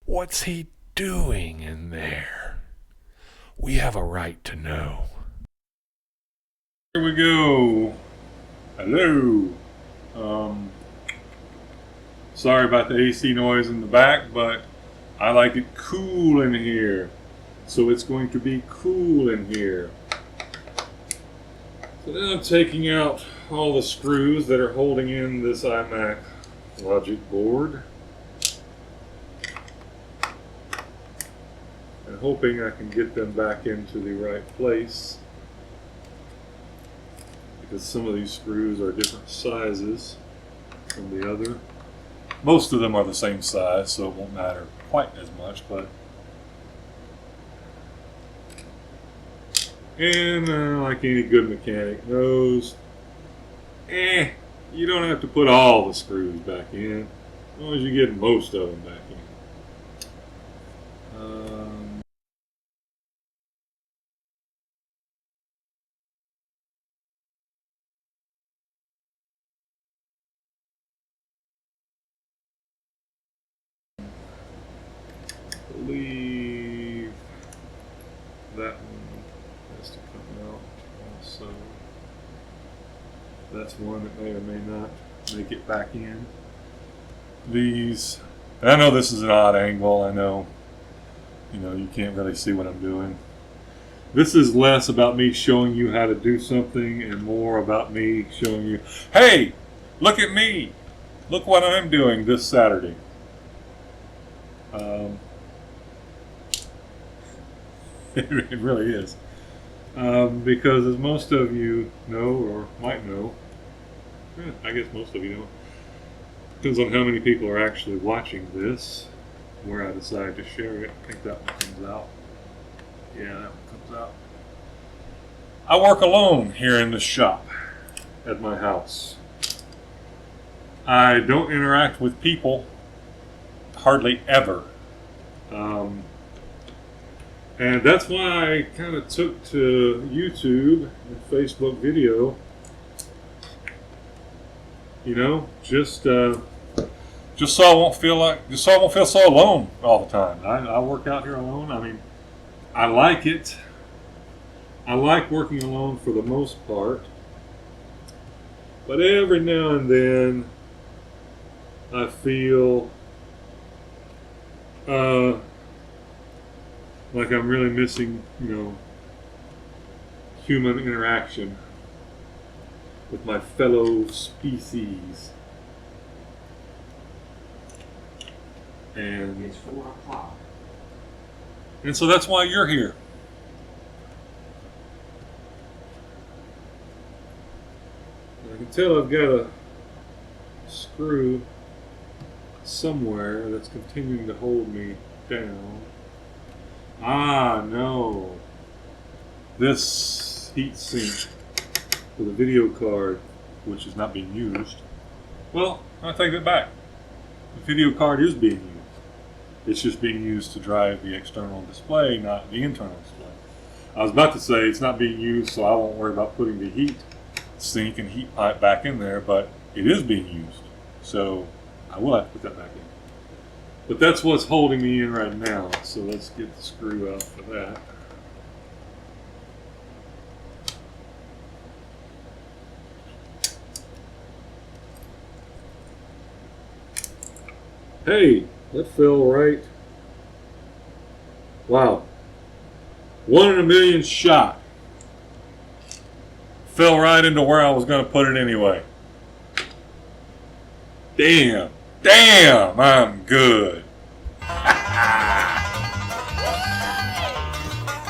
What's he doing in there? We have a right to know. Here we go. Hello. Sorry about the AC noise in the back, but I like it cool in here. So it's going to be cool in here. So now I'm taking out all the screws that are holding in this iMac logic board. And hoping I can get them back into the right place. Because some of these screws are different sizes from the other. Most of them are the same size, so it won't matter quite as much, but and like any good mechanic knows, you don't have to put all the screws back in, as long as you get most of them back in. I believe that one has to come out also. That's one that may or may not make it back in. These, and I know this is an odd angle, I know, you can't really see what I'm doing. This is less about me showing you how to do something and more about me showing you, hey, look at me, look what I'm doing this Saturday. It really is. Because as most of you know or might know, I guess most of you know, depends on how many people are actually watching this, where I decide to share it. I think that one comes out. Yeah, that one comes out. I work alone here in this shop at my house. I don't interact with people hardly ever. And that's why I kind of took to YouTube and Facebook video, just so I won't feel so alone all the time. I work out here alone. I mean, I like it. I like working alone for the most part, but every now and then I feel like I'm really missing, human interaction with my fellow species. And it's 4 o'clock. And so that's why you're here. I can tell I've got a screw somewhere that's continuing to hold me down. Ah, no. This heat sink for the video card, which is not being used. Well, I take it back. The video card is being used. It's just being used to drive the external display, not the internal display. I was about to say it's not being used, so I won't worry about putting the heat sink and heat pipe back in there, but it is being used. So I will have to put that back in. But that's what's holding me in right now, so let's get the screw out for that. Hey, that fell right. Wow. 1 in a million shot. Fell right into where I was going to put it anyway. Damn. Damn, I'm good.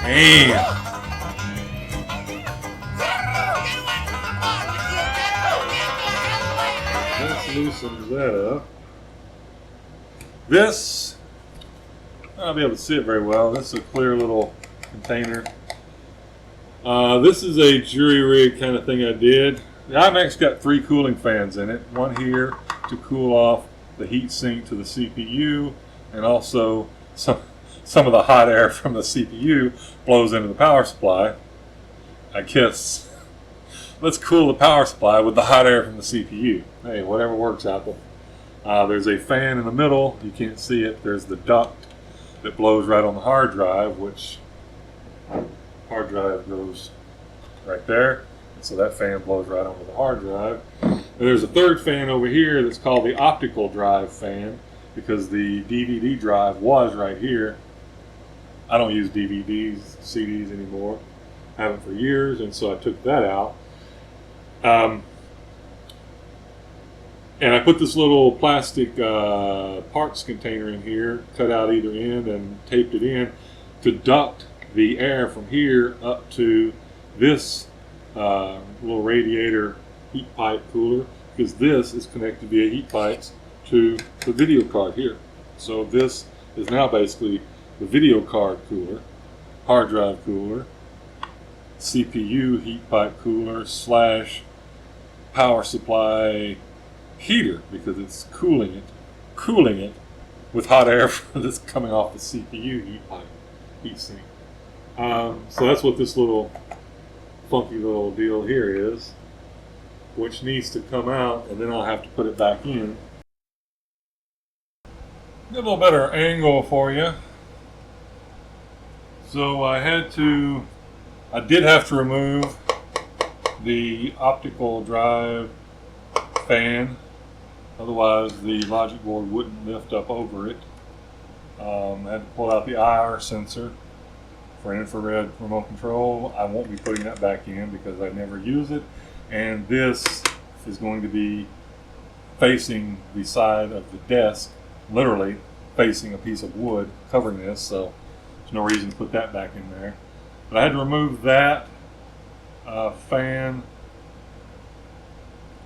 Damn. Let's loosen that up. This, I'll be able to see it very well. This is a clear little container. This is a jury rig kind of thing I did. The iMac's got 3 cooling fans in it. One here to cool off the heat sink to the CPU, and also some of the hot air from the CPU blows into the power supply. I guess let's cool the power supply with the hot air from the CPU. Hey, whatever works, Apple. There's a fan in the middle. You can't see it. There's the duct that blows right on the hard drive, which hard drive goes right there. And so that fan blows right onto the hard drive. And there's a third fan over here that's called the optical drive fan, because the DVD drive was right here. I don't use DVDs, CDs anymore. I haven't for years, and so I took that out. And I put this little plastic parts container in here, cut out either end and taped it in to duct the air from here up to this little radiator heat pipe cooler, because this is connected via heat pipes to the video card here. So this is now basically the video card cooler, hard drive cooler, CPU heat pipe cooler / power supply heater, because it's cooling it with hot air that's coming off the CPU heat pipe, heat sink. So that's what this little funky little deal here is, which needs to come out, and then I'll have to put it back in. Get a little better angle for you. So I did have to remove the optical drive fan, otherwise the logic board wouldn't lift up over it. I had to pull out the IR sensor for infrared remote control. I won't be putting that back in because I never use it, and this is going to be facing the side of the desk, literally facing a piece of wood covering this, so there's no reason to put that back in there. But I had to remove that fan,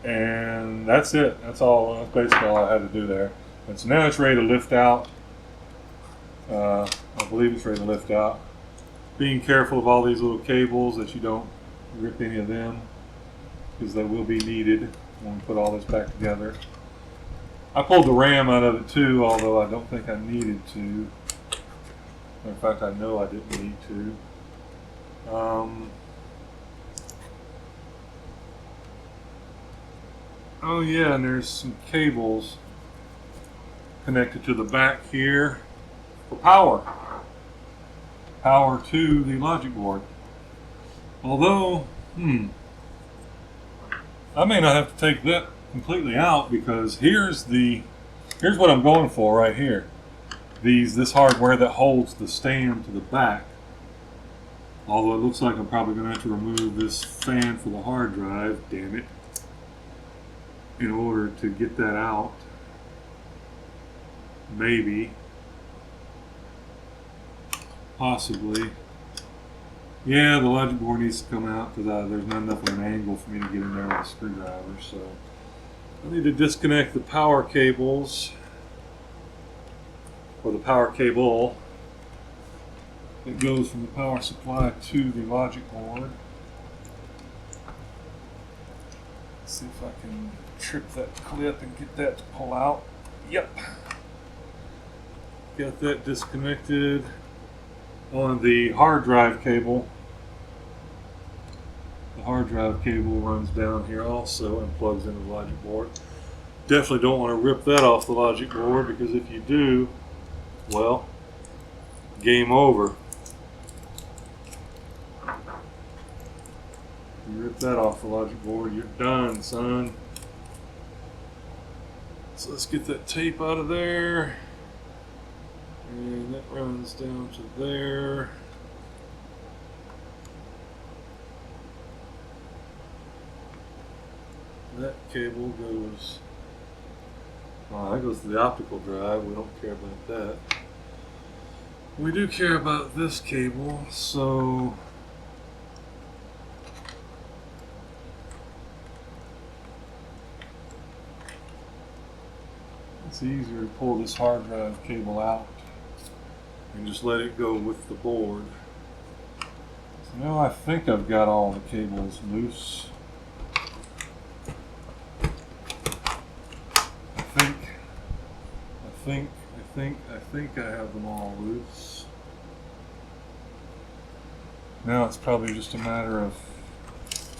and that's it. That's basically all I had to do there. And so now it's ready to lift out. I believe it's ready to lift out. Being careful of all these little cables that you don't rip any of them, because they will be needed when we put all this back together. I pulled the RAM out of it too, although I don't think I needed to. In fact, I know I didn't need to. Oh yeah, and there's some cables connected to the back here for power to the logic board. Although, I may not have to take that completely out, because here's what I'm going for right here. This hardware that holds the stand to the back. Although it looks like I'm probably going to have to remove this fan for the hard drive, damn it, in order to get that out. Maybe. Possibly. Yeah, the logic board needs to come out because there's not enough of an angle for me to get in there with a screwdriver. So I need to disconnect the power cables, or the power cable that goes from the power supply to the logic board. Let's see if I can trip that clip and get that to pull out. Yep. Got that disconnected on the hard drive cable. The hard drive cable runs down here also and plugs into the logic board. Definitely don't want to rip that off the logic board, because if you do, well, game over. You rip that off the logic board, you're done, son. So let's get that tape out of there. And that runs down to there. That cable goes, that goes to the optical drive. We don't care about that. We do care about this cable, so it's easier to pull this hard drive cable out and just let it go with the board. So now I think I've got all the cables loose. I think I have them all loose. Now it's probably just a matter of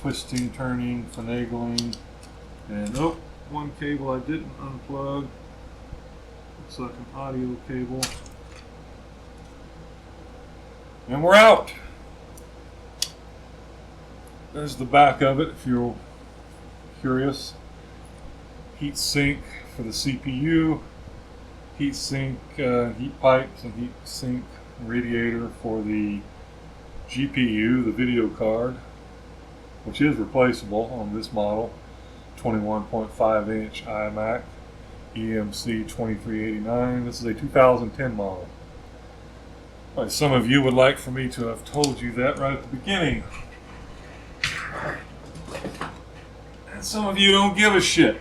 twisting, turning, finagling, and oh, one cable I didn't unplug. Looks like an audio cable. And we're out. There's the back of it if you're curious. Heat sink for the CPU. Heat sink, heat pipes and heat sink radiator for the GPU, the video card, which is replaceable on this model. 21.5-inch iMac EMC 2389. This is a 2010 model. Some of you would like for me to have told you that right at the beginning. And some of you don't give a shit.